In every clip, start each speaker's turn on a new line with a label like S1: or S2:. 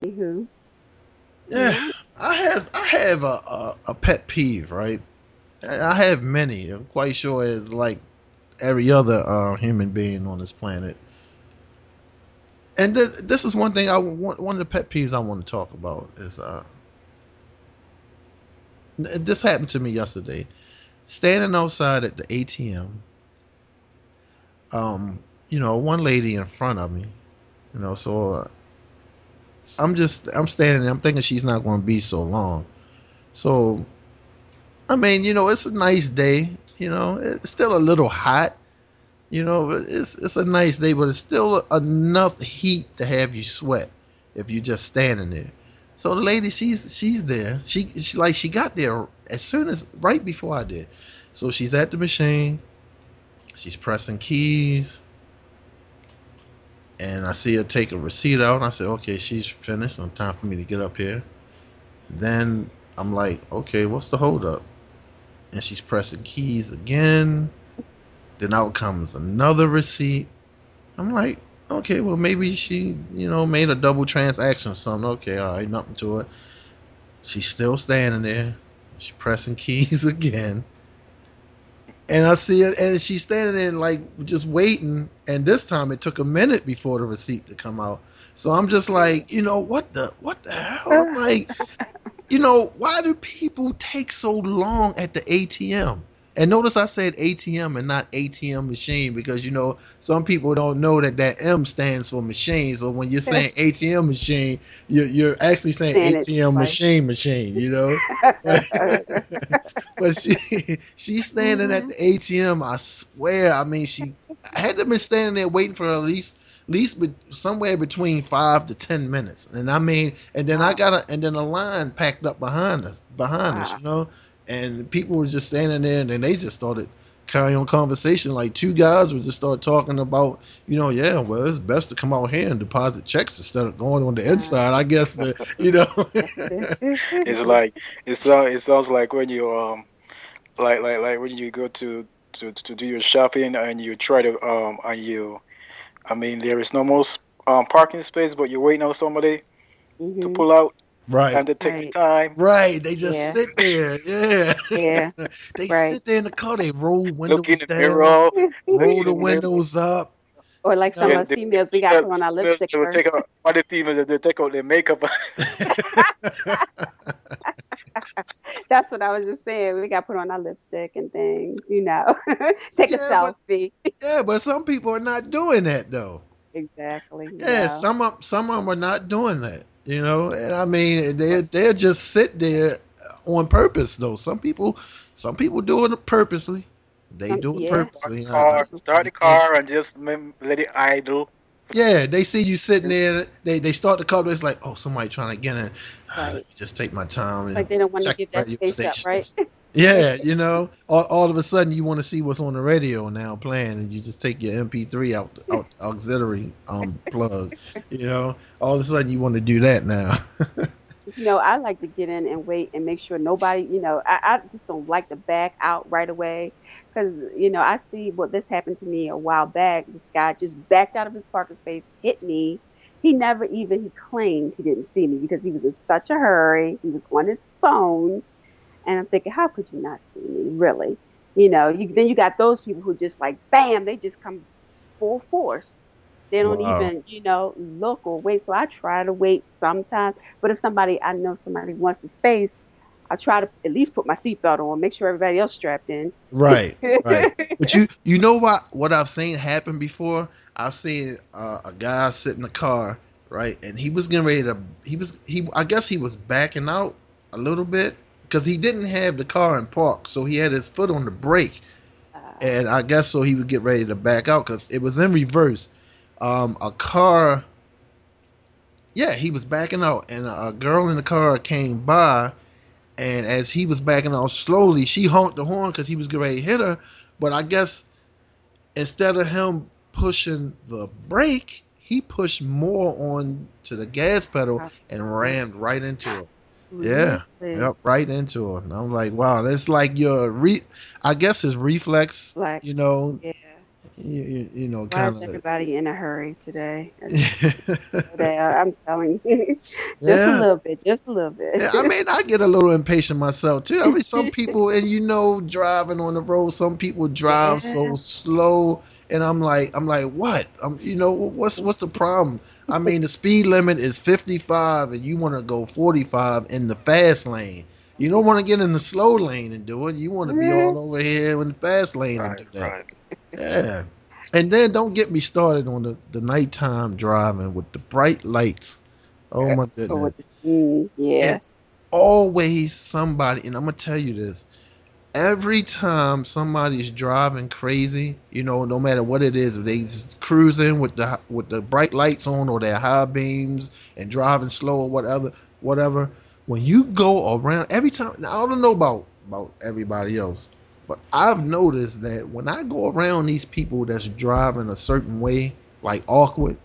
S1: Anywho,
S2: Yeah,
S1: yeah.
S2: I have a pet peeve, right? I have many. I'm quite sure it's like every other human being on this planet. And this is one thing I want. One of the pet peeves I want to talk about is this happened to me yesterday. Standing outside at the ATM, one lady in front of me, so I'm standing there. I'm thinking she's not going to be so long. So I mean, it's a nice day. It's still a little hot. But it's a nice day, but it's still enough heat to have you sweat if you're just standing there. So the lady, she's there. She got there as soon as right before I did. So she's at the machine. She's pressing keys, and I see her take a receipt out. And I said, okay, she's finished. It's time for me to get up here. Then I'm like, okay, what's the holdup? And she's pressing keys again. Then out comes another receipt. I'm like, okay, well maybe she, made a double transaction or something. Okay, all right, nothing to it. She's still standing there. She's pressing keys again. And I see it, and she's standing there like just waiting. And this time it took a minute before the receipt to come out. So I'm just like, what the hell? I'm like, why do people take so long at the ATM? And notice I said ATM and not ATM machine because some people don't know that M stands for machine. So when you're saying ATM machine, you're actually saying
S1: Saying it
S2: ATM
S1: twice.
S2: machine. But she's standing at the ATM. I swear. I mean, she had to been standing there waiting for at least somewhere between 5 to 10 minutes. And I mean, and then I
S1: Wow.
S2: got and then a line packed up behind us,
S1: Wow.
S2: and people were just standing there, and then they just started carrying on conversation. Like two guys would just start talking about, yeah, well, it's best to come out here and deposit checks instead of going on the
S1: Wow.
S2: inside. I guess
S3: It's like it sounds like when you like when you go to do your shopping and you try to and you I mean there is no more parking space, but you're waiting on somebody to
S1: Mhm.
S3: pull out
S2: right.
S3: and they take the
S1: Right.
S3: time.
S2: Right, they just
S1: Yeah.
S2: sit there. Yeah,
S1: Yeah.
S2: they
S1: Right.
S2: sit there in the car. They roll
S3: Look in
S2: windows
S3: the
S2: down,
S3: mirror, look
S2: roll
S3: in
S2: the
S3: the mirror.
S2: windows up.
S1: Or
S2: You
S1: like some
S3: Yeah,
S2: know,
S1: of us females, we got to put on
S3: the
S1: our
S3: females
S1: lipstick
S3: they will
S1: first.
S3: take out other females they take out their makeup.
S1: That's what I was just saying. We got to put on our lipstick and things. Take a
S2: yeah, but
S1: selfie.
S2: some people are not doing that though.
S1: Exactly.
S2: Yeah,
S1: Yeah.
S2: some of them are not doing that. And I mean they'll just sit there on purpose though. Some people do it purposely. They do it
S1: Yeah.
S2: purposely.
S3: Start
S2: You
S3: the
S2: can't.
S3: car and just let it idle.
S2: Yeah, they see you sitting there. They start the car. It's like, oh, somebody trying to get in. Let me
S1: Right.
S2: just take my time
S1: Like
S2: and
S1: they don't want to
S2: check
S1: give
S2: the
S1: that
S2: radio
S1: space up, right?
S2: stations. Yeah, all of a sudden you want to see what's on the radio now playing, and you just take your MP3 out the auxiliary plug. All of a sudden you want to do that now.
S1: I like to get in and wait and make sure nobody. I just don't like to back out right away because I see what this happened to me a while back. This guy just backed out of his parking space, hit me. He claimed he didn't see me because he was in such a hurry. He was on his phone. And I'm thinking, how could you not see me? Really? Then you got those people who just like, bam, they just come full force. They don't
S2: Wow.
S1: even look or wait. So I try to wait sometimes. But if I know somebody wants the space, I try to at least put my seatbelt on, make sure everybody else strapped in.
S2: Right, right. But you know what I've seen happen before? I've seen a guy sit in the car, right, and he was getting ready to. He I guess he was backing out a little bit because he didn't have the car in park, so he had his foot on the brake,
S1: uh,
S2: and I guess so he would get ready to back out because it was in reverse. A car, yeah, he was backing out, and a girl in the car came by, and as he was backing out slowly, she honked the horn because he was getting ready to hit her. But I guess instead of him pushing the brake, he pushed more on to the gas pedal and
S1: uh,
S2: rammed right into her. Yeah,
S1: really?
S2: yep, right into her. And I'm like, wow, that's like I guess his reflex,
S1: Like, yeah.
S2: you know,
S1: Why
S2: kind
S1: is
S2: of.
S1: everybody in a hurry today? They are. I'm telling you, just a
S2: Yeah.
S1: little bit, just a little
S2: Yeah, I
S1: bit.
S2: mean, I get a little impatient myself too. I mean, some people, and you know, driving on the road, some people drive so
S1: Yeah.
S2: slow, and I'm like, what? You know, what's the problem? I mean, the speed limit is 55, and you want to go 45 in the fast lane. You don't want to get in the slow lane and do it. You want to be all over here in the fast lane and
S3: Right,
S2: do that.
S3: right.
S2: Yeah. And then don't get me started on the nighttime driving with the bright lights. Oh my
S1: Or with
S2: goodness.
S1: yeah.
S2: It's always somebody, and I'm gonna tell you this. Every time somebody's driving crazy, you know, no matter what it is, if they just cruising with the bright lights on or their high beams and driving slow or whatever. When you go around every time, now I don't know about everybody else, but I've noticed that when I go around these people that's driving a certain way, like awkward,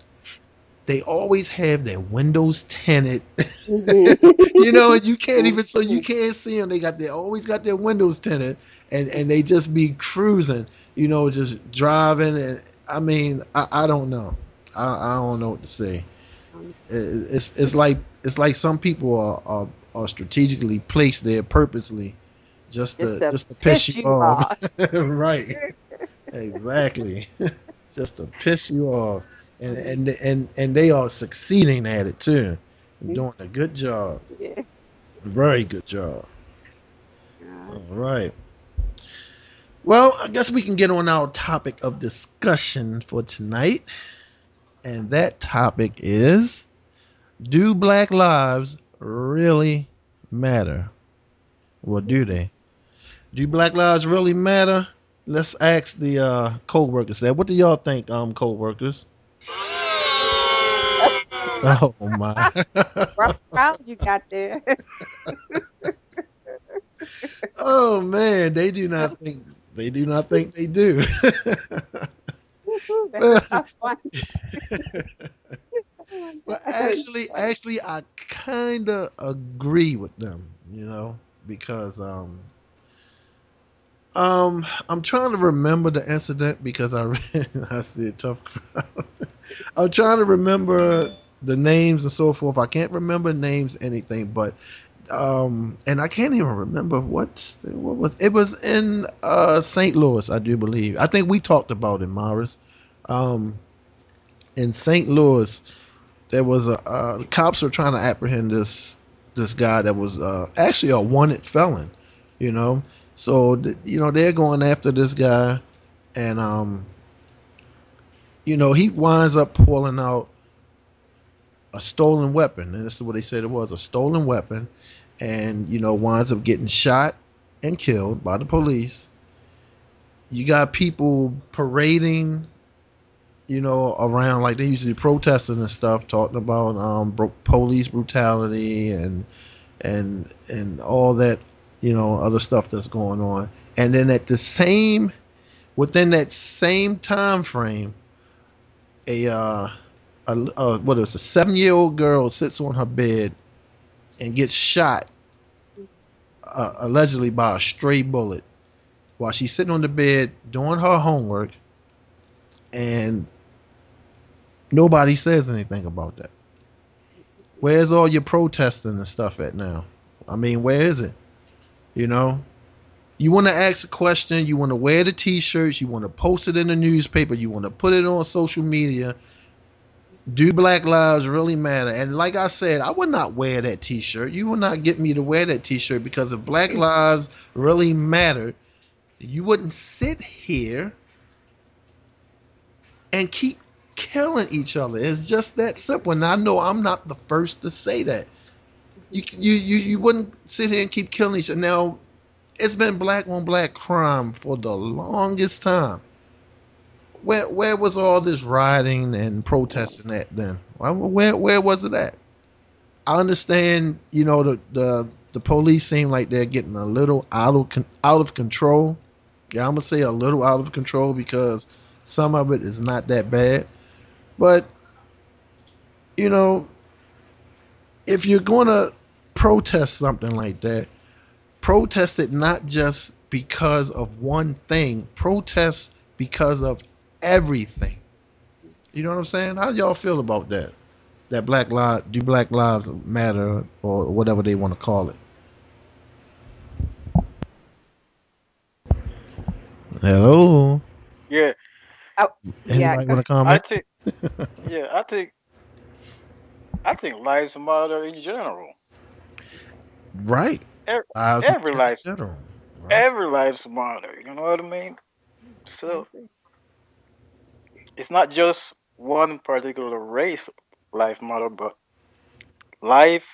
S2: they always have their windows tinted. You know, and you can't even so you
S1: Mhm.
S2: can't see them. They always got their windows tinted, and they just be cruising. You know, just driving. And I mean, I don't know. I don't know what to say. It's like some people are strategically placed there purposely
S1: Just to
S2: just to piss
S1: piss
S2: you
S1: you
S2: off.
S1: off.
S2: Right. Exactly. Just to piss you off. And they are succeeding at it too. Doing a good job.
S1: Yeah.
S2: Very good job.
S1: Uh,
S2: All right. Well, I guess we can get on our topic of discussion for tonight. And that topic is, do black lives really matter? Or do they? Do black lives really matter? Let's ask the co-workers there. What do y'all think, co-workers? Oh my.
S1: proud you got there.
S2: Oh man, they do not think they do.
S1: That's a
S2: Well,
S1: tough one. Oh my
S2: well,
S1: God.
S2: actually, I kind of agree with them, you know, because I'm trying to remember the incident because I see a tough crowd. I'm trying to remember the names and so forth. I can't remember names, anything, but and I can't even remember what was it was in St. Louis, I do believe. I think we talked about it, Morris. Um, in St. Louis, there was the cops were trying to apprehend this guy that was actually a wanted felon, you know. So you know they're going after this guy, and you know he winds up pulling out a stolen weapon, and this is what they said it was, a stolen weapon, and you know winds up getting shot and killed by the police. You got people parading, you know, around like they usually protesting and stuff, talking about police brutality and all that, you know, other stuff that's going on. And then at the same within that same time frame, a what is a 7-year old girl sits on her bed and gets shot allegedly by a stray bullet while she's sitting on the bed doing her homework, and nobody says anything about that. Where's all your protesting and stuff at now? I mean, where is it? You know, you want to ask a question, you want to wear the t-shirts, you want to post it in the newspaper, you want to put it on social media. Do black lives really matter? And like I said, I would not wear that t-shirt. You will not get me to wear that t-shirt, because if black lives really mattered, you wouldn't sit here and keep killing each other. It's just that simple. And I know I'm not the first to say that. You wouldn't sit here and keep killing each other. Now, it's been black on black crime for the longest time. Where was all this rioting and protesting at then? Where was it at? I understand, you know, the police seem like they're getting a little out of control. Yeah, I'm gonna say a little out of control, because some of it is not that bad. But you know, if you're gonna protest something like that, protest it not just because of one thing. Protest because of everything. You know what I'm saying? How y'all feel about that? That Black Lives Matter or whatever they want to call it. Hello.
S3: Yeah,
S1: Oh, yeah.
S2: Anybody want to
S3: I
S2: comment?
S3: think yeah, I think lives matter in general.
S2: Right.
S3: Every,
S2: Lives
S3: every
S2: Matter in
S3: life
S2: general. Right.
S3: every lives matter. You know what I mean?
S1: I
S3: So
S1: agree.
S3: it's not just one particular race life matter, but life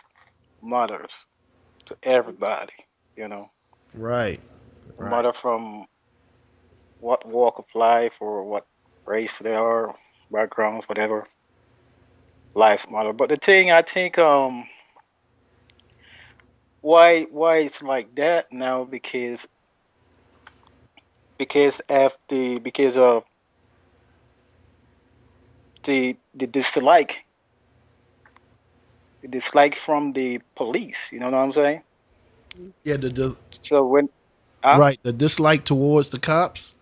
S3: matters to everybody. You know,
S2: Right.
S3: no
S2: Right.
S3: matter from what walk of life or what race they are, backgrounds, whatever. Lives matter. But the thing I think why it's like that now because of the dislike from the police. You know what I'm saying?
S1: Mhm.
S2: Yeah.
S3: So when ah
S2: Right. The dislike towards the cops.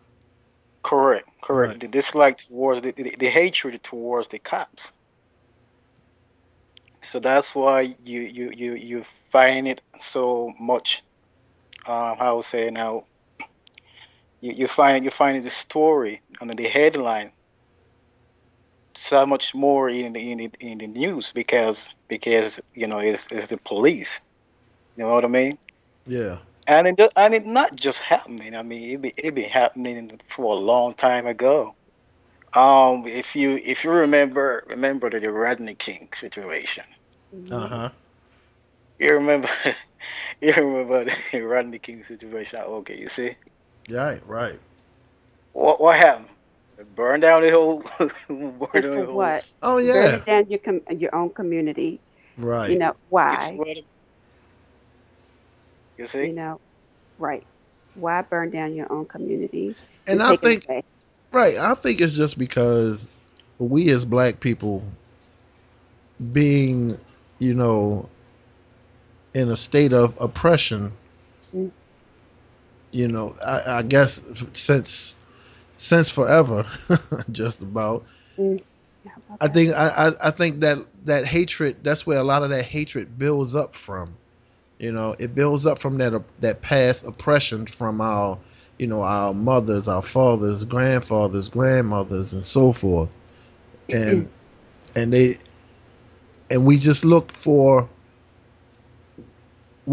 S3: correct
S2: Right.
S3: the dislike towards the hatred towards the cops. So that's why you find it so much. How would say now you find the story under the headline so much more in the news because it's the police. You know what I mean?
S2: Yeah.
S3: And it not just happening. I mean, it be happening for a long time ago. If you remember the Rodney King situation.
S2: Uh
S1: Mhm.
S2: huh.
S3: You remember you remember the Rodney King situation. Okay, you see
S2: Right. Right.
S3: what happened? Burn down the whole burn
S1: And
S3: down
S1: for
S3: the whole.
S1: what?
S2: Oh
S1: Burning
S2: yeah.
S1: down your own community. You
S2: Right.
S1: know
S3: You see
S1: why?
S3: what you
S1: You
S3: see?
S1: know, right? Why burn down your own community
S2: And
S1: and
S2: I
S1: take it
S2: think
S1: away?
S2: right. I think it's just because we as black people being, you know, in a state of oppression,
S1: Mm,
S2: I guess since forever, just about.
S1: mm. How about
S2: I
S1: that?
S2: think I think that hatred. That's where a lot of that hatred builds up from. It builds up from that past oppression from our mothers, our fathers, grandfathers, grandmothers, and so forth. And and they and we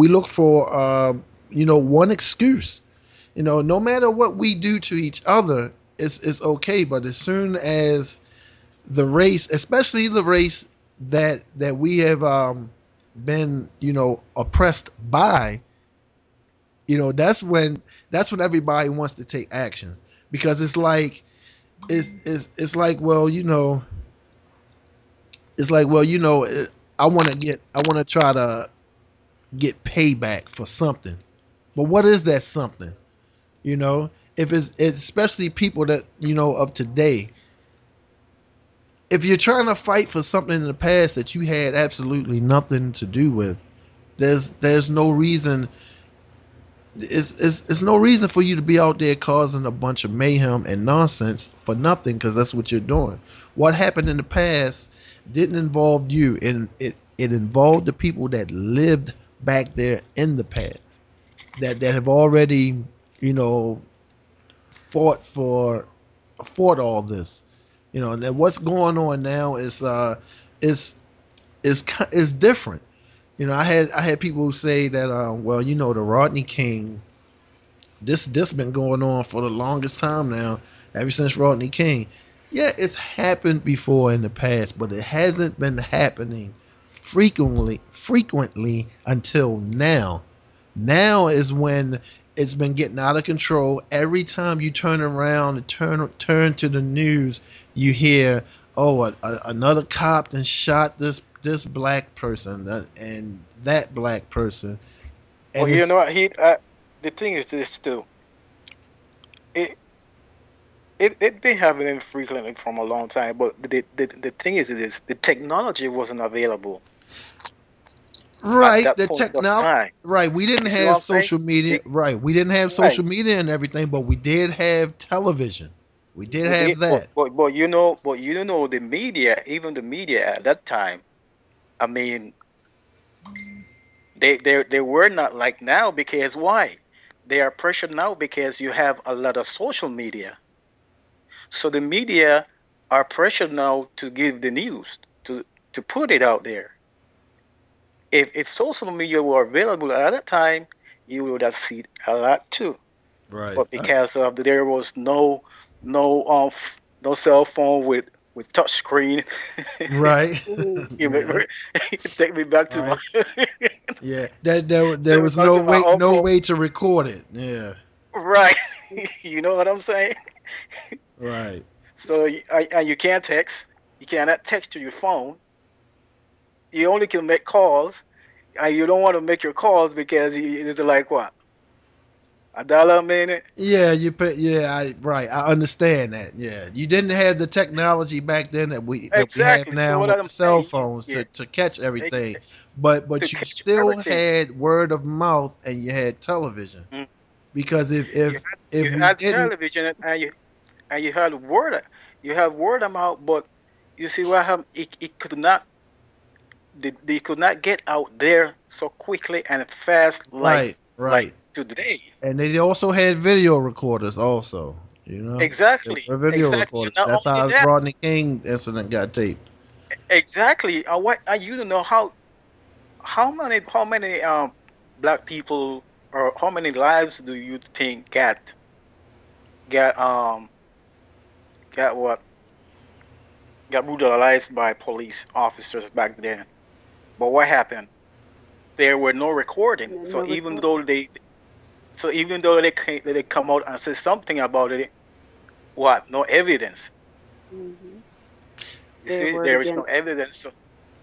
S2: look for one excuse. No matter what we do to each other, it's okay. But as soon as the race, especially the race that we have been oppressed by, that's when everybody wants to take action, because it's like, well, I want to try to get payback for something. But what is that something? You know, if it's especially people that of today. If you're trying to fight for something in the past that you had absolutely nothing to do with, there's no reason. It's no reason for you to be out there causing a bunch of mayhem and nonsense for nothing, because that's what you're doing. What happened in the past didn't involve you, and it involved the people that lived back there in the past, that have already you know fought fought all this. And then what's going on now is is different. I had people say that, well, the Rodney King, this been going on for the longest time now, ever since Rodney King. Yeah, it's happened before in the past, but it hasn't been happening frequently until now. Now is when it's been getting out of control. Every time you turn around and turn to the news, you hear, oh, another cop then shot this black person, and that black person,
S3: Well,
S2: and it's
S3: what the thing is this too. It it been happening frequently from a long time, but the thing is this: the technology wasn't available at
S2: right.
S3: that
S2: The
S3: point of
S2: technology.
S3: time.
S2: Right. We didn't
S3: You see what
S2: have
S3: I'm saying?
S2: social media.
S3: It,
S2: Right. We didn't have
S3: right,
S2: social media and everything, but we did have television. We did
S3: We
S2: have
S3: did,
S2: that.
S3: but you know, the media, even the media at that time. I mean, they were not like now because why? They are pressured now because you have a lot of social media. So the media are pressured now to give the news to put it out there. If social media were available at that time, you would have seen a lot too.
S2: Right.
S3: But because of there was no cell phone with touch screen.
S2: Right.
S1: Mhm.
S3: You
S2: Yeah.
S3: take me back to my
S2: Right. Yeah. That there
S3: take me
S2: was
S3: back to my
S2: no
S3: uncle.
S2: way to record it. Yeah.
S3: Right. You know what I'm saying?
S2: Right.
S3: So and you can't text. You cannot text to your phone. You only can make calls, and you don't want to make your calls because it's like what, $1 a minute?
S2: Yeah, you pay, yeah, right. I understand that. Yeah. You didn't have the technology back then that we have
S3: Exactly. So
S2: now
S3: what
S2: with
S3: I'm
S2: the cell
S3: saying,
S2: phones
S3: yeah,
S2: to catch
S3: ex-
S2: everything.
S3: to
S2: But you
S3: catch
S2: still
S3: everything.
S2: had word of mouth and you had television.
S3: Mm.
S2: Because
S3: You
S2: if
S3: you
S2: we
S3: had
S2: didn't.
S3: television and you had word of mouth, but you see what happened? It could not they could not get out there so quickly and fast
S2: Right,
S3: like
S2: right.
S3: today.
S2: And they also had video recorders also, They
S3: Exactly,
S2: were video
S3: exactly.
S2: recorders.
S3: Not
S2: That's
S3: only
S2: how the
S3: that,
S2: Rodney King incident got taped.
S3: exactly. I you don't know how many black people or how many lives do you think got um got what got brutalized by police officers back then? But what happened? There were no recording.
S1: And then
S3: So
S1: no recording.
S3: even though they come out and say something about it, what? No evidence.
S1: Hmm.
S3: You
S1: Their
S3: see,
S1: word
S3: there is no
S1: against.
S3: evidence. So,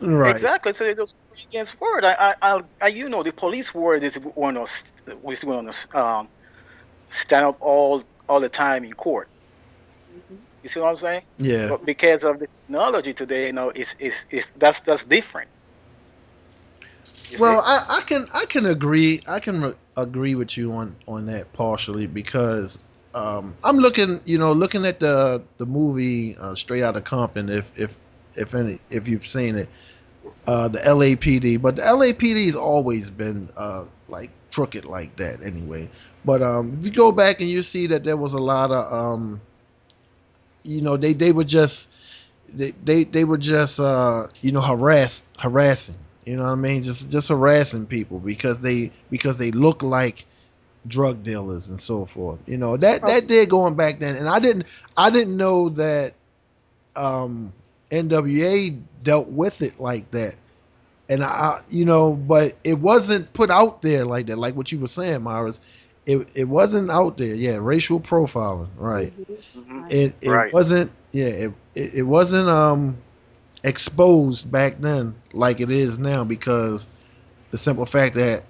S2: Right.
S3: exactly. So it's just word against word. The police word is going to stand up all the time in court.
S1: Hmm.
S3: You see what I'm saying?
S2: Yeah.
S3: But because of the technology today, it's that's different. You
S2: Well,
S3: see?
S2: I can agree. Agree with you on that partially because I'm looking at the movie Straight Outta Compton. If you've seen it, the LAPD. But the LAPD has always been like crooked like that anyway. But if you go back and you see that there was a lot of they were just they were just harassing. You know what I mean? Just harassing people because they look like drug dealers and so forth. That did going back then, and I didn't know that NWA dealt with it like that. And but it wasn't put out there like that, like what you were saying, Myris. It wasn't out there. Yeah, racial profiling, right?
S1: Hmm.
S3: Hmm.
S1: Right.
S2: It
S3: Right.
S2: wasn't. Yeah, it wasn't exposed back then like it is now because the simple fact that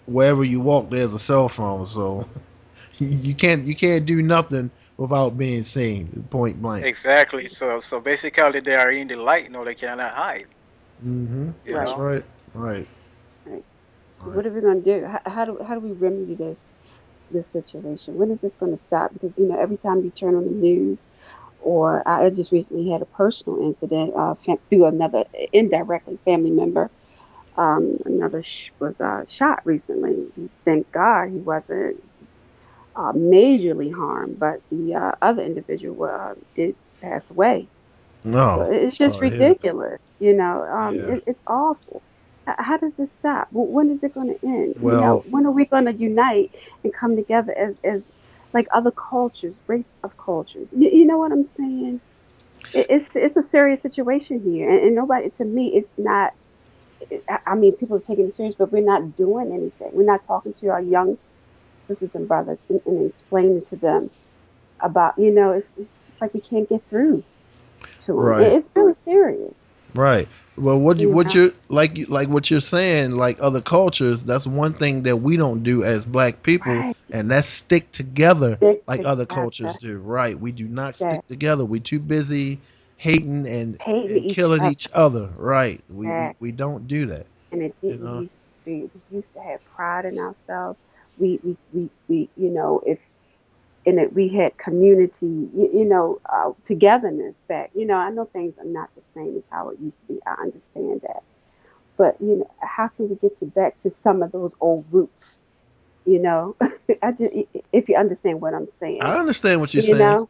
S2: wherever you walk there's a cell phone, so you can't do nothing without being seen, point blank.
S3: Exactly. So basically, they are in the light. No, they cannot hide. You
S2: That's
S1: Right.
S3: know.
S2: right. Right.
S1: Right. So
S2: Right.
S1: what are we going to do? How do we remedy this situation? When is this going to stop? Because every time you turn on the news, or I just recently had a personal incident through another indirectly family member. Another was shot recently. Thank God he wasn't majorly harmed, but the other individual did pass away. So
S2: No,
S1: it's just
S2: sorry to hear that.
S1: ridiculous.
S2: Yeah.
S1: It's awful. How does this stop? When is it going to end?
S2: Well,
S1: When are we going to unite and come together as like other cultures, race of cultures? You know what I'm saying? It's a serious situation here, and nobody. To me, it's not. I mean, people are taking it serious, but we're not doing anything. We're not talking to our young sisters and brothers and explaining to them about. It's like we can't get through to them.
S2: right.
S1: It's really serious.
S2: Right. Well, what you
S1: You
S2: what
S1: know,
S2: you like what you're saying, like other cultures, that's one thing that we don't do as black people,
S1: right?
S2: and that's stick together
S1: Stick
S2: like other cultures
S1: together.
S2: do. Right. We do not
S1: That
S2: stick together. We too busy hating
S1: hating
S2: and
S1: each
S2: killing
S1: other.
S2: each other. Right. We we,
S1: That
S2: we don't do that.
S1: and it
S2: You
S1: didn't
S2: know?
S1: used to be. We used to have pride in ourselves. We if and that we had community, togetherness back. I know things are not the same as how it used to be. I understand that, but how can we get to back to some of those old roots? You know, I just if you understand what I'm saying,
S2: I understand what you're
S1: you
S2: saying,
S1: know,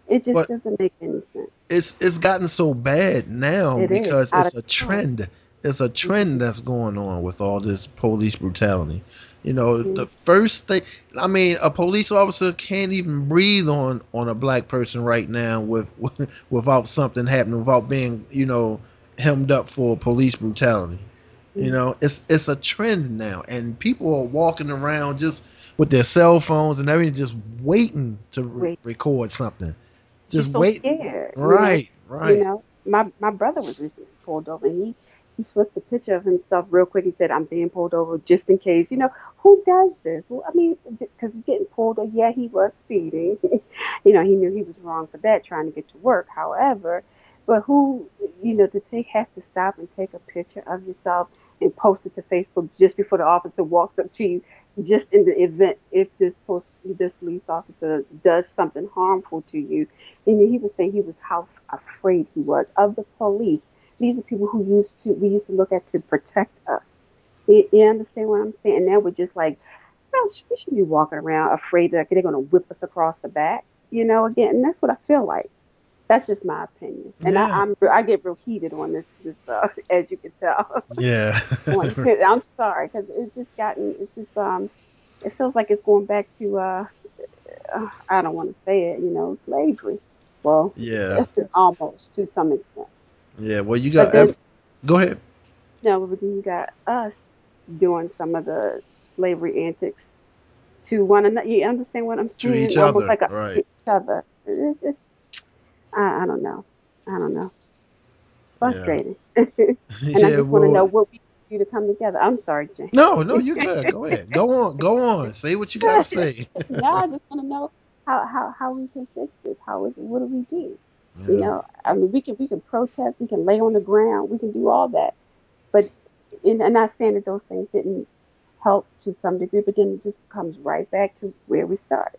S1: it just
S2: but
S1: doesn't make any sense.
S2: it's gotten so bad now
S1: It is
S2: because
S1: out of
S2: it's a
S1: control.
S2: trend. It's a
S1: Hmm.
S2: trend that's going on with all this police brutality. The
S1: Hmm.
S2: first thing, I mean, a police officer can't even breathe on a black person right now without something happening, without being, hemmed up for police brutality.
S1: Hmm.
S2: It's a trend now, and people are walking around just with their cell phones and everything, just waiting to
S1: Wait,
S2: record something.
S1: you're
S2: Just
S1: so
S2: wait.
S1: scared.
S2: Right, right.
S1: My brother was recently pulled over, and he flipped a picture of himself real quick. He said, "I'm being pulled over just in case." Who does this? Well, I mean, because he's getting pulled over. Yeah, he was speeding. He knew he was wrong for that, trying to get to work. However, but who, to have to stop and take a picture of yourself and post it to Facebook just before the officer walks up to you, just in the event if this police officer does something harmful to you. And he was saying he was how afraid he was of the police. These are people who we used to look at to protect us. You understand what I'm saying? And now we're just like, well, we should be walking around afraid that they're going to whip us across the back. Again, and that's what I feel like. That's just my opinion, and
S2: Yeah,
S1: I get real heated on this as you can tell.
S2: yeah.
S1: I'm sorry because it's just it feels like it's going back to I don't want to say it, slavery. Well,
S2: Yeah,
S1: almost to some extent.
S2: yeah. Well, you
S1: But
S2: got.
S1: then,
S2: Go ahead.
S1: no, but then you got us doing some of the slavery antics to one another. You understand what I'm
S2: To
S1: saying?
S2: each
S1: Almost
S2: other,
S1: like
S2: right?
S1: each other. I don't know. I don't know. It's
S2: Yeah,
S1: frustrating. And I
S2: yeah.
S1: just want to know
S2: Well,
S1: what we can do to come together. I'm sorry, Jane.
S2: no, no, you're good. Go ahead. Go on. Go on. Say what you got to say.
S1: No, I just want to know how we can fix this. What do we do?
S2: Yeah,
S1: I mean, we can protest, we can lay on the ground, we can do all that. But and not saying that those things didn't help to some degree, but then it just comes right back to where we started.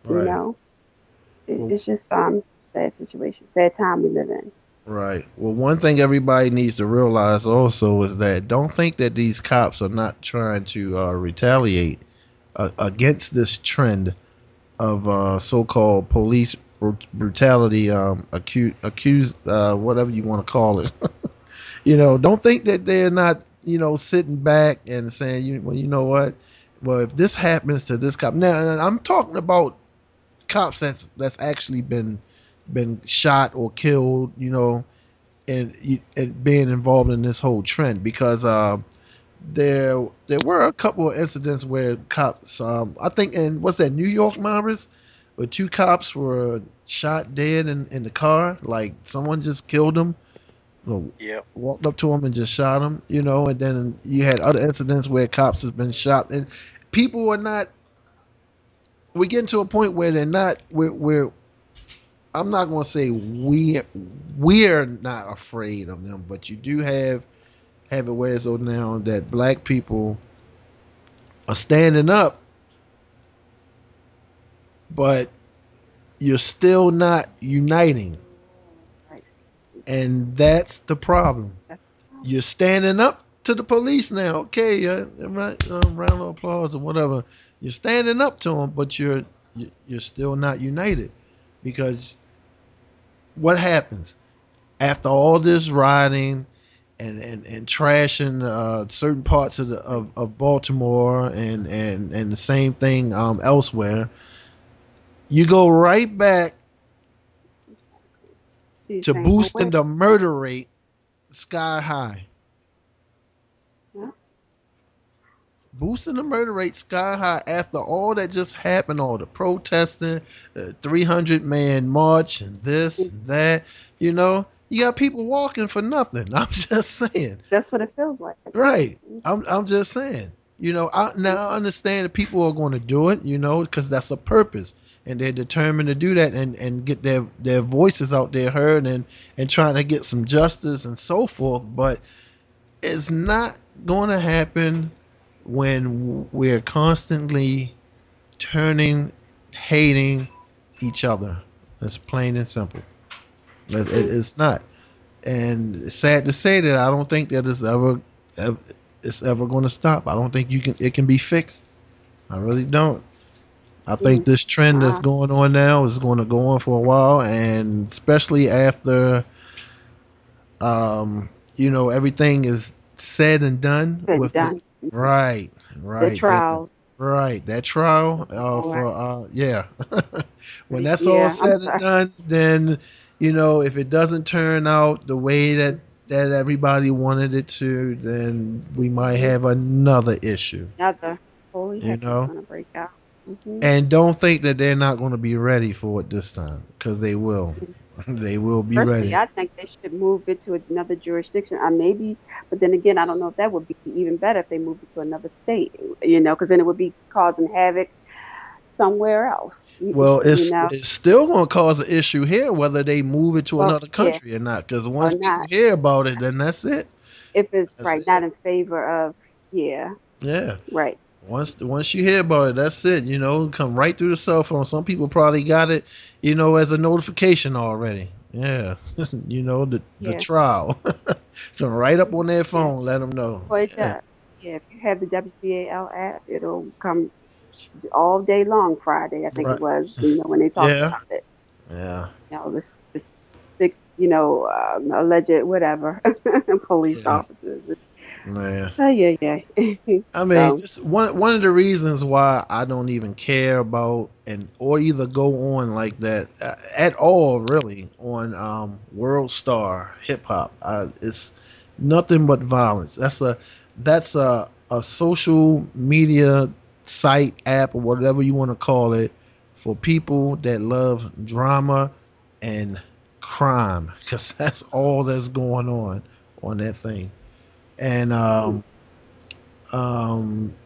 S1: You
S2: right.
S1: know,
S2: Well,
S1: it's just sad situation, sad time we live in.
S2: right. Well, one thing everybody needs to realize also is that don't think that these cops are not trying to retaliate against this trend of so-called police brutality, accused, whatever you want to call it. Don't think that they're not, sitting back and saying, well, you know what? Well, if this happens to this cop, now I'm talking about cops that's actually been shot or killed, and being involved in this whole trend because there were a couple of incidents where cops, I think, in what's that, New York, Maris, where two cops were shot dead in the car, like someone just killed them,
S3: Yep.
S2: walked up to him and just shot him, and then you had other incidents where cops has been shot, and people are not. We're getting to a point where they're not. We're I'm not going to say we're not afraid of them, but you do have it where so now that black people are standing up, but you're still not uniting,
S1: Right.
S2: and that's the problem.
S1: That's the
S2: You're
S1: problem.
S2: standing up to the police now, okay? Right, round of applause or whatever. You're standing up to them, but you're still not united because what happens after all this rioting and trashing certain parts of Baltimore and the same thing elsewhere, you go right back
S1: Exactly. So you're
S2: to
S1: saying, well,
S2: boosting
S1: wait.
S2: the murder rate sky high.
S1: Yeah.
S2: Boosting the murder rate sky high after all that just happened, all the protesting, 300-man march, and this and that. You got people walking for nothing. I'm just saying.
S1: That's what it feels like.
S2: Right. I'm just saying. Now I understand that people are going to do it, because that's a purpose, and they're determined to do that and get their voices out there heard and trying to get some justice and so forth. But it's not going to happen when we're constantly turning hating each other. It's plain and simple. It's not. And it's sad to say that I don't think that ever it's ever going to stop. I don't think you can. It can be fixed. I really don't. I think
S1: Mm.
S2: this trend that's
S1: Wow.
S2: going on now is going to go on for a while, and especially after everything is said and done
S1: Good,
S2: with the
S1: done.
S2: right,
S1: The
S2: right,
S1: trials.
S2: right. That trial
S1: All
S2: for
S1: right.
S2: yeah. When that's all
S1: Yeah, I'm
S2: said and
S1: sorry.
S2: done, then if it doesn't turn out the way that everybody wanted it to, then we might
S1: Hmm.
S2: have another issue.
S1: Another holy
S2: You
S1: heck is
S2: know,
S1: gonna break out. Hmm.
S2: and don't think that they're not going to be ready for it this time, because they will. They will be
S1: Personally,
S2: ready.
S1: I think they should move it to another jurisdiction. Maybe, but then again, I don't know if that would be even better if they moved it to another state. Because then it would be causing havoc somewhere else.
S2: Well,
S1: You know,
S2: it's still going to cause an issue here whether they move it to
S1: well,
S2: another
S1: yeah,
S2: country or not. Because
S1: or
S2: once people
S1: not.
S2: hear about it, then that's it.
S1: If it's
S2: That's
S1: right, not
S2: it.
S1: in favor of, yeah,
S2: Yeah.
S1: right.
S2: Once you hear about it, that's it. Come right through the cell phone. Some people probably got it, as a notification already. Yeah. The
S1: Yeah,
S2: trial. Come right up on their
S1: yeah.
S2: phone. Let them know.
S1: Well, it
S2: Yeah.
S1: does. Yeah, if you have the WCAL app, it'll come all day long Friday, I think it
S2: Right.
S1: was, when they talked
S2: Yeah.
S1: about it.
S2: Yeah.
S1: The six, alleged whatever police
S2: Yeah.
S1: officers.
S2: Man.
S1: Oh, yeah, yeah.
S2: I mean,
S1: So,
S2: it's one of the reasons why I don't even care about and or either go on like that at all, really, on World Star Hip Hop. It's nothing but violence. That's a social media site app or whatever you want to call it for people that love drama and crime, because that's all that's going on that thing. And
S1: mm,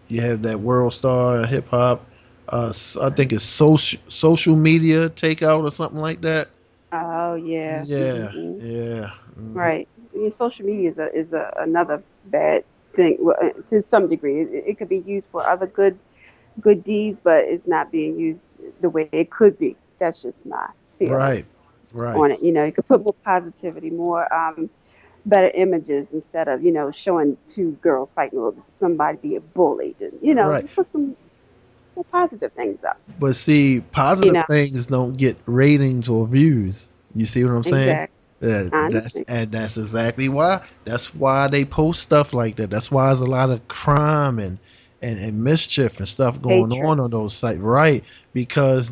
S2: you have that World Star Hip Hop. I think it's social media takeout or something like that.
S1: oh, yeah.
S2: Yeah, yeah,
S1: Right. Yeah, social media is another bad thing, well, to some degree. It could be used for other good deeds, but it's not being used the way it could be. That's just my feeling
S2: right, right.
S1: on it. You could put more positivity, more better images instead of showing two girls fighting or somebody being bullied, and
S2: Right.
S1: just put some more positive things up.
S2: But see,
S1: You
S2: positive
S1: know,
S2: things don't get ratings or views. You see what I'm saying?
S1: exactly.
S2: Yeah,
S1: I
S2: that's
S1: understand.
S2: and that's exactly why. That's why they post stuff like that. That's why there's a lot of crime and mischief and stuff going
S1: Hatred.
S2: on those sites, right? Because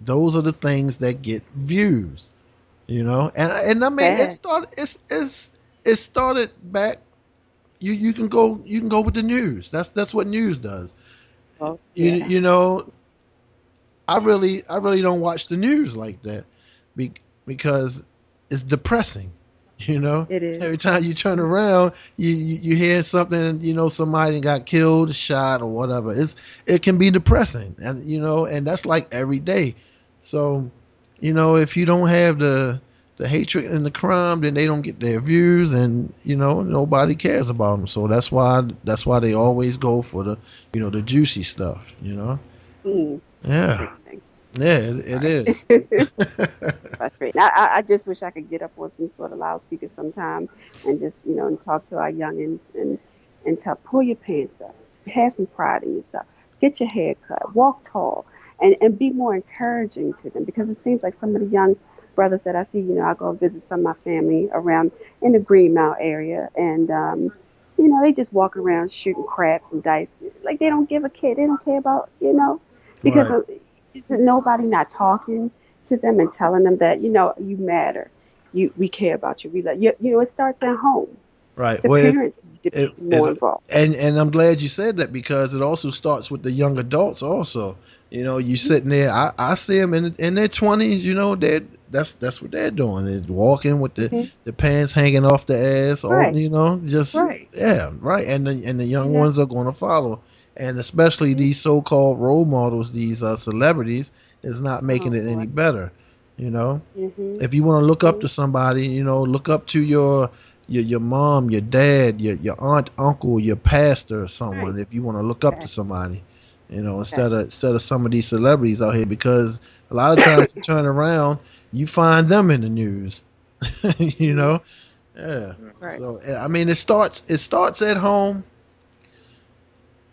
S2: those are the things that get views. And I mean
S1: Sad.
S2: it started back. You can go with the news. That's what news does.
S1: Well,
S2: You
S1: yeah,
S2: you know I really don't watch the news like that, be, because it's depressing. You know,
S1: it is.
S2: every time you turn around, you hear something. Somebody got killed, shot, or whatever. It can be depressing, and that's like every day. So, if you don't have the hatred and the crime, then they don't get their views, and nobody cares about them. So that's why they always go for the juicy stuff. Yeah.
S1: Frustrating.
S2: Yeah, it is.
S1: Right. Frustrating. I just wish I could get up on some sort of loudspeaker sometime and just, and talk to our youngins and tell, pull your pants up, have some pride in yourself, get your hair cut, walk tall, and be more encouraging to them, because it seems like some of the young brothers that I see, I go visit some of my family around in the Green Mile area, and they just walk around shooting craps and dice like they don't give a kid. They don't care about, because
S2: Right,
S1: is nobody not talking to them and telling them that you matter, we care about you, we love you. It starts at home.
S2: right.
S1: The
S2: Well,
S1: parents need to
S2: it,
S1: be more
S2: it
S1: involved.
S2: and I'm glad you said that, because it also starts with the young adults also. You sitting there, I see them in their 20s. That's what they're doing. They're walking with the
S1: Hmm.
S2: the pants hanging off the ass, all
S1: Right,
S2: just
S1: right.
S2: yeah, right. And the
S1: You
S2: young
S1: know.
S2: ones are going to follow, and especially
S1: Hmm.
S2: these so-called role models, these celebrities, is not making
S1: Oh
S2: it
S1: boy.
S2: any better. You know,
S1: Mhm.
S2: if you want to look up
S1: Mhm.
S2: to somebody, look up to your mom, your dad, your aunt, uncle, your pastor, or
S1: Right.
S2: someone. If you want to look up to
S1: Exactly.
S2: somebody,
S1: Okay.
S2: instead of some of these celebrities out here, because a lot of times you turn around, you find them in the news. you
S1: Hmm.
S2: know, yeah.
S3: Mhm.
S1: Right.
S2: So I mean, it starts at home,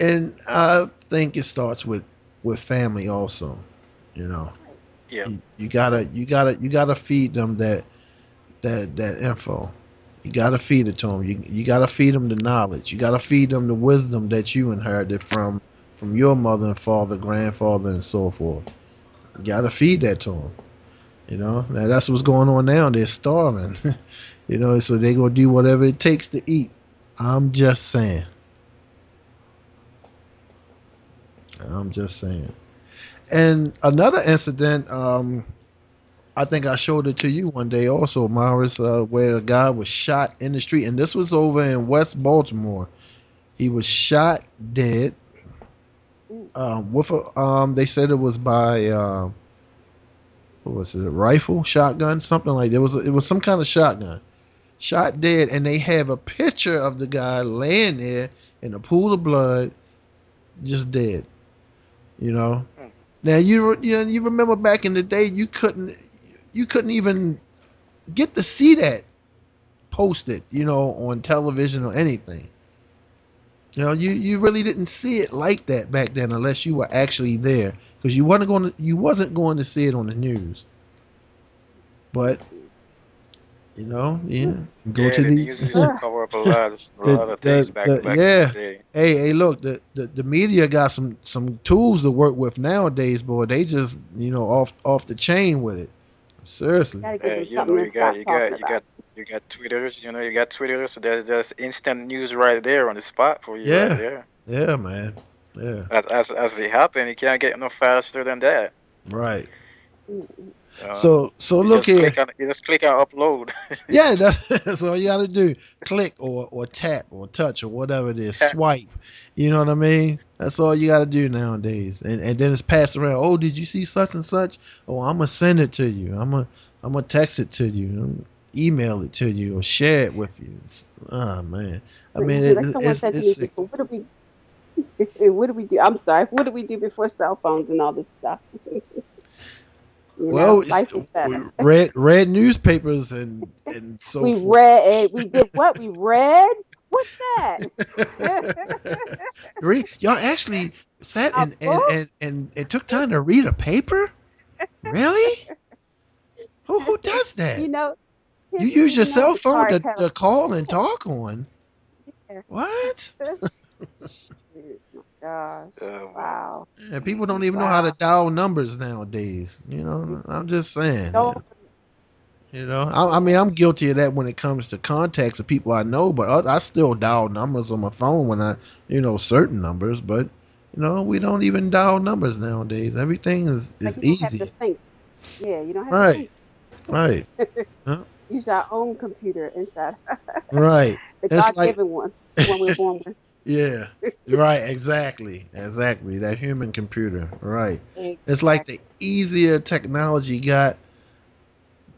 S2: and I think it starts with family also. You know,
S1: Right.
S3: Yeah.
S1: Right.
S2: you gotta feed them that info. You gotta feed it to them. You gotta feed them the knowledge. You gotta feed them the wisdom that you inherited from your mother and father, grandfather, and so forth. You gotta feed that to them. Now that's what's going on now. They're starving. So they gonna do whatever it takes to eat. I'm just saying. I'm just saying. And another incident, I think I showed it to you one day also, Maurice, where a guy was shot in the street, and this was over in West Baltimore. He was shot dead.
S1: Ooh.
S2: With a they said it was by what was it, a rifle, shotgun, something like that. It was some kind of shotgun. Shot dead, and they have a picture of the guy laying there in a pool of blood, just dead. You know.
S3: Mm.
S2: Now you remember back in the day, you couldn't even get to see that posted, on television or anything. You really didn't see it like that back then unless you were actually there, because you wasn't going to see it on the news. But
S1: Mm-mm.
S2: yeah, go
S3: Yeah,
S2: to
S3: the
S2: these
S3: news used to cover up a
S2: the
S3: lot of things back in the
S2: yeah.
S3: day.
S2: Hey, look, the media got some tools to work with nowadays, boy. They just off the chain with it. Seriously.
S1: Got to give them
S3: You know,
S1: something to stop talking about.
S3: you got Twitters. You got Twitter, so there's instant news right there on the spot for you right
S2: Yeah,
S3: there.
S2: yeah, man. Yeah,
S3: As it happen, you can't get no faster than that.
S2: right.
S1: Mm-mm.
S3: Uh,
S2: So look here.
S3: you just click on upload.
S2: Yeah, that's all you got to do. Click or tap or touch or whatever it is.
S3: Tap.
S2: Swipe. You know what I mean? That's all you got to do nowadays. And then it's passed around. Oh, did you see such and such? Oh, I'm gonna send it to you. I'm gonna text it to you. Email it to you or share it with you. Oh man. I mean,
S1: Like someone said to me
S2: sick.
S1: before, what do we do? I'm sorry. What do we do before cell phones and all this stuff?
S2: Well,
S1: Life was better.
S2: read newspapers and so
S1: We
S2: forth.
S1: read. We did what? We read. What's that?
S2: Y'all actually sat
S1: A
S2: and and,
S1: book?
S2: and and and took time to read a paper? Really? Who does
S1: You
S2: that?
S1: know,
S2: You
S1: here's the
S2: use
S1: thing.
S2: your
S1: You know what
S2: cell
S1: the
S2: phone
S1: card
S2: to
S1: tells.
S2: call and talk on.
S1: Yeah.
S2: What?
S1: Shoot, my gosh.
S3: Man.
S1: Wow.
S2: Yeah, people don't
S3: Hmm.
S2: even know how to
S1: Wow.
S2: dial numbers nowadays. I'm just saying.
S1: No.
S2: I mean,
S1: Yeah.
S2: I'm guilty of that when it comes to contacts of people I know, but I still dial numbers on my phone when certain numbers, but we don't even dial numbers nowadays. Everything
S1: Like
S2: is
S1: you don't have to
S2: easy.
S1: think. Yeah, you don't have to
S2: Right,
S1: think.
S2: right, huh,
S1: Use our own computer inside
S2: right.
S1: the
S2: It's like,
S1: God-given one, the one we're born with.
S2: yeah, right, exactly. That human computer, right. It's like the
S1: Exactly.
S2: easier technology got,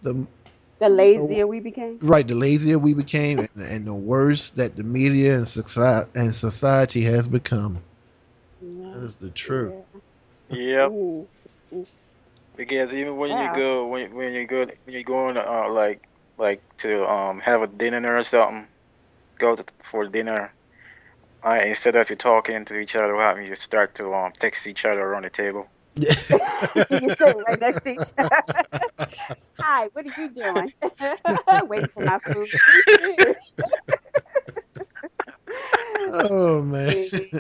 S2: the
S1: The lazier we became.
S2: right, the lazier we became, and the worse that the media and society has become. That
S1: Yeah.
S2: is the truth.
S1: Yeah.
S3: Yep.
S1: Ooh. Ooh.
S3: Because even
S1: Wow.
S3: when you go on to have a dinner or something, for dinner. Instead of you talking to each other, what happens? You start to text each other around the table.
S1: You sit right next to each other. Hi, what are you doing? Waiting for my food.
S2: Oh man.
S1: See?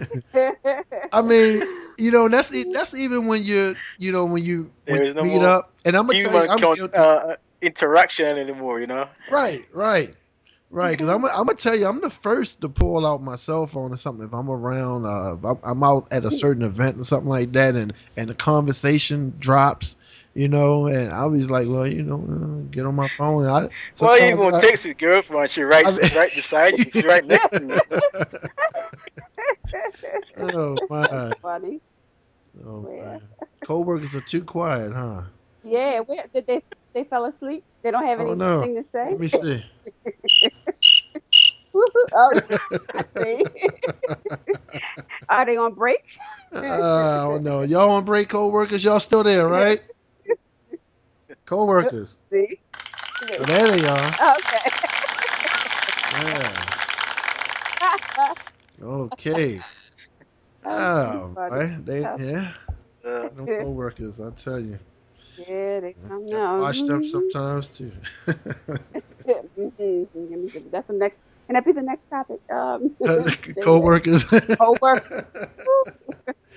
S2: I mean, that's even when when
S3: There
S2: you
S3: is no
S2: meet
S3: more
S2: up, and I'm gonna tell you,
S3: human
S2: I'm guilty.
S3: interaction anymore.
S2: Right, right. Right, because I'm gonna tell you, I'm the first to pull out my cell phone or something if I'm around. If I'm out at a certain event or something like that, and the conversation drops, and I was like, well, get on my phone.
S3: Why you
S2: Sometimes
S3: gonna text your girlfriend? She
S2: I
S3: right beside you. She right next to you.
S2: oh
S1: That's
S2: my,
S1: funny.
S2: oh
S1: Where?
S2: man, coworkers are too quiet, huh?
S1: Yeah, where did they fell asleep? They don't have
S2: Oh no,
S1: anything to say?
S2: let me see.
S1: Woo-hoo. Oh, I see. Are they on break?
S2: Oh no, y'all on break, co-workers? Y'all still there, right? Co-workers.
S1: See?
S2: Oh, there they are.
S1: Okay.
S2: Yeah. Okay.
S1: That's too
S2: Oh,
S1: funny.
S2: boy. They
S1: Yep.
S2: yeah.
S3: Uh,
S2: Them co-workers, I tell you.
S1: Yeah, they come
S2: Gotta
S1: now.
S2: watch them sometimes too.
S1: That's the next. Can that be the next topic? Jay,
S2: Co-workers.
S1: co-workers.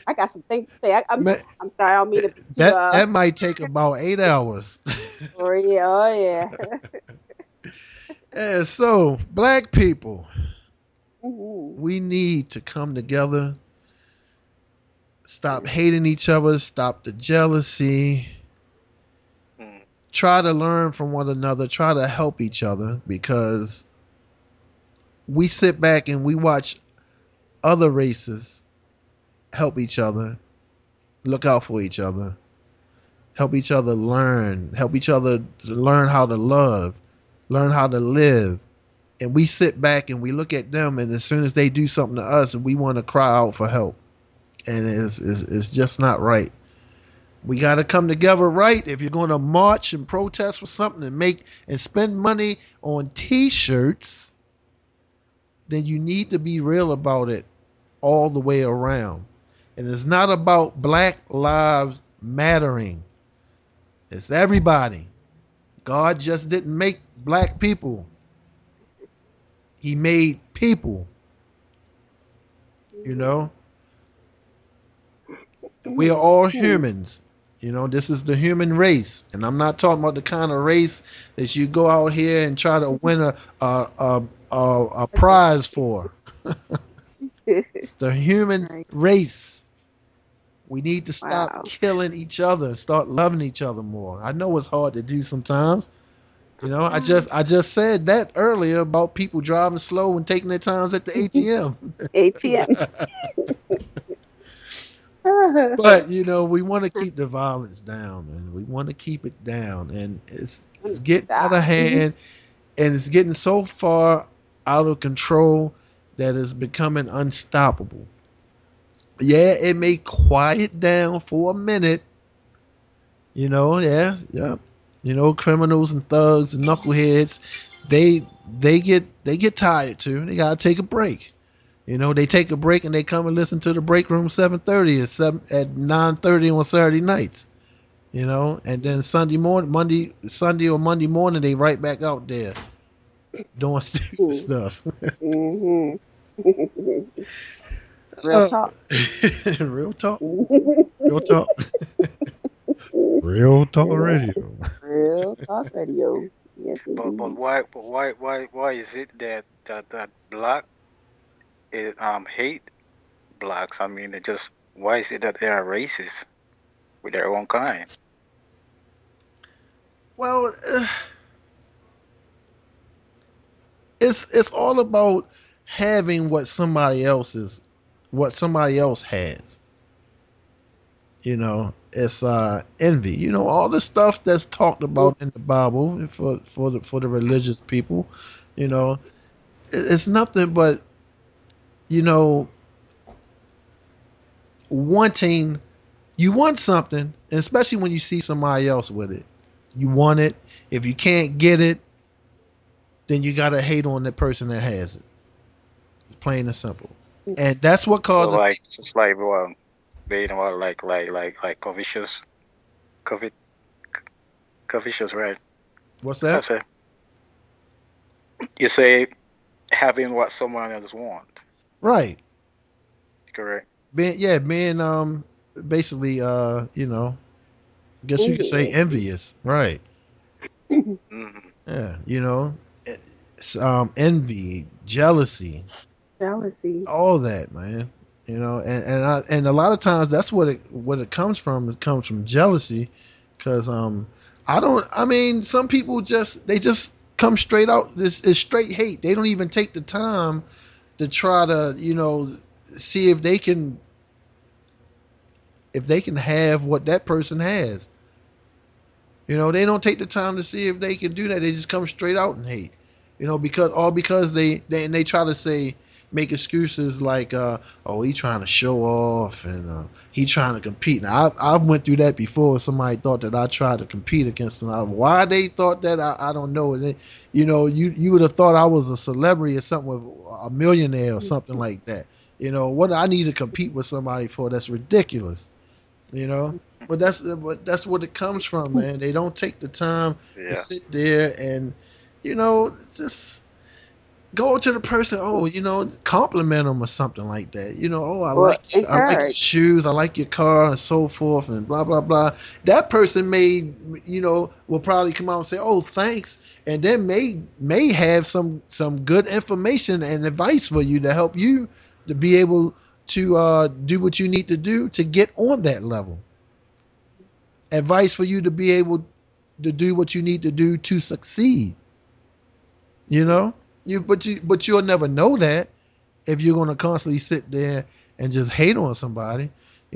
S1: I got some things to say.
S2: Man,
S1: I'm sorry. I don't mean to
S2: that might take about 8 hours.
S1: oh yeah, oh yeah.
S2: Yeah, so black people,
S1: Mhm.
S2: we need to come together, stop hating each other, stop the jealousy,
S3: mm,
S2: try to learn from one another, try to help each other because we sit back and we watch other races help each other, look out for each other, help each other learn, help each other to learn how to love, learn how to live. And we sit back and we look at them, and as soon as they do something to us, we want to cry out for help. And it's just not right. We got to come together, right? If you're going to march and protest for something and make and spend money on T-shirts, then you need to be real about it all the way around. And it's not about Black Lives Mattering. It's everybody. God just didn't make black people. He made people, you know? We are all humans. You know, this is the human race. And I'm not talking about the kind of race that you go out here and try to win a prize for. It's the human
S1: Right.
S2: race. We need to stop
S1: Wow.
S2: killing each other and start loving each other more. I know it's hard to do sometimes. You know, I just said that earlier about people driving slow and taking their times at the ATM.
S1: ATM.
S2: But you know, we want to keep the violence down, and we want to keep it down, and it's getting out
S1: Stop.
S2: of hand, and it's getting so far out of control that it's becoming unstoppable. Yeah, it may quiet down for a minute, you know. Yeah, yeah, you know, criminals and thugs and knuckleheads, they they get tired too. They gotta take a break. You know, they take a break and they come and listen to the break room 7:30 at 9:30 on Saturday nights. You know, and then Sunday or Monday morning, they right back out there doing stupid stuff.
S1: Mm-hmm. Real
S2: Uh,
S1: talk.
S2: real talk, real talk, real talk radio.
S1: Real talk radio. Yes,
S3: but
S1: indeed.
S3: why is it that black hate blacks? I mean, it just why is it that they are racist with their own kind?
S2: Well, it's all about having what somebody else has. You know, it's envy. You know, all the stuff that's talked about in the Bible for the religious people. You know, it's nothing but, you know, wanting. You want something, and especially when you see somebody else with it, you want it. If you can't get it, then you gotta hate on the person that has it. It's plain and simple. And that's what
S3: So
S2: causes.
S3: like just like being covet, covetous, right?
S2: What's
S3: I
S2: that?
S3: say you say having what someone else want,
S2: Right.
S3: correct?
S2: Being basically you know, I guess you could say
S1: Envious.
S2: envious. Right.
S3: Hmm.
S2: Yeah. You know, it's, envy, jealousy,
S1: Jealousy.
S2: all that, man. You know, and a lot of times that's what it comes from. It comes from jealousy, because I don't. I mean, some people just come straight out. It's straight hate. They don't even take the time to try to, you know, see if they can have what that person has. You know, they don't take the time to see if they can do that. They just come straight out and hate. You know, because they try to say, make excuses like, oh, he trying to show off and he trying to compete. Now, I went through that before. Somebody thought that I tried to compete against them. Why they thought that, I don't know. And you would have thought I was a celebrity or something, with a millionaire or something like that. What I need to compete with somebody for? That's ridiculous. You know, but that's what it comes from, man. They don't take the time to
S3: Yeah.
S2: sit there and just go to the person, compliment them or something like that. Oh,
S1: Or
S2: I like your
S1: encourage.
S2: shoes, I like your car, and so forth, and blah blah blah. That person will probably come out and say, oh, thanks, and then may have some good information and advice for you to help you to be able to do what you need to do to get on that level. Advice for you to be able to do what you need to do to succeed. You know, but you'll never know that if you're gonna constantly sit there and just hate on somebody.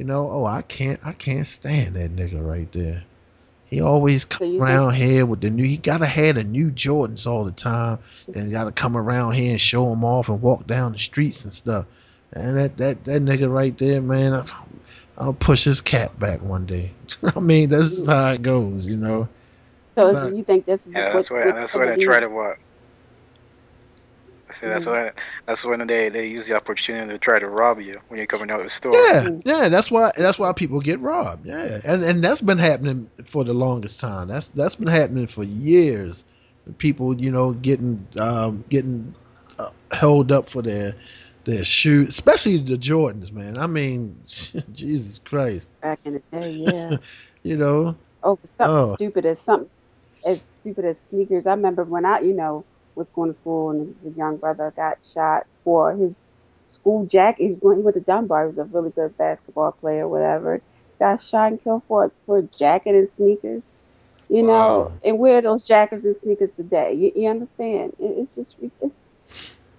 S2: Oh, I can't stand that nigga right there. He always come
S1: So you think
S2: around here with the new. He gotta have the new Jordans all the time, and gotta come around here and show them off and walk down the streets and stuff. And that nigga right there, man, I'll push his cat back one day. I mean, that's just how it goes.
S1: so?
S2: Like,
S1: You think that's
S3: Yeah,
S1: what's with
S3: that's
S1: some
S3: why
S1: of
S3: they try
S1: these?
S3: to what. See,
S1: Mhm,
S3: that's when they use the opportunity to try to rob you when you're coming out of the store.
S2: yeah,
S1: mhm.
S2: yeah, that's why people get robbed. Yeah, and that's been happening for the longest time. That's been happening for years. People, getting held up for their shoes, especially the Jordans, man. I mean, Jesus Christ,
S1: Back in the day, yeah.
S2: you know.
S1: Over
S2: Oh,
S1: something as stupid as sneakers. I remember when was going to school and his young brother got shot for his school jacket. He went to Dunbar. He was a really good basketball player, whatever. Got shot and killed for a jacket and sneakers.
S2: wow.
S1: And wear those jackets and sneakers today. You understand? It's just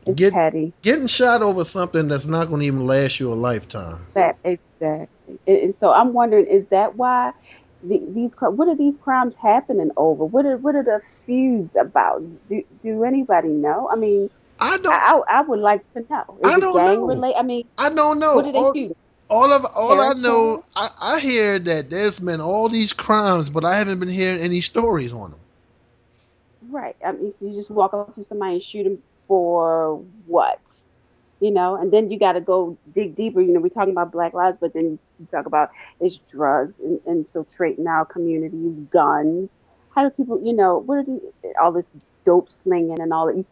S1: it's
S2: Get
S1: petty.
S2: getting shot over something that's not going to even last you a lifetime.
S1: That exactly. And so I'm wondering, is that why what are these crimes happening over? What are the feuds about? Do anybody know? I mean,
S2: I don't.
S1: I would like to know. Is
S2: I
S1: it
S2: don't
S1: gang
S2: know.
S1: related? I mean,
S2: I don't know.
S1: what are they feuding?
S2: All I know,
S1: Territory?
S2: I hear that there's been all these crimes, but I haven't been hearing any stories on them.
S1: Right. I mean, so you just walk up to somebody and shoot them for what? And then you got to go dig deeper. We're talking about Black lives, but then you talk about it's drugs and infiltrating our communities, guns. How do people, what are all this dope slinging and all that? You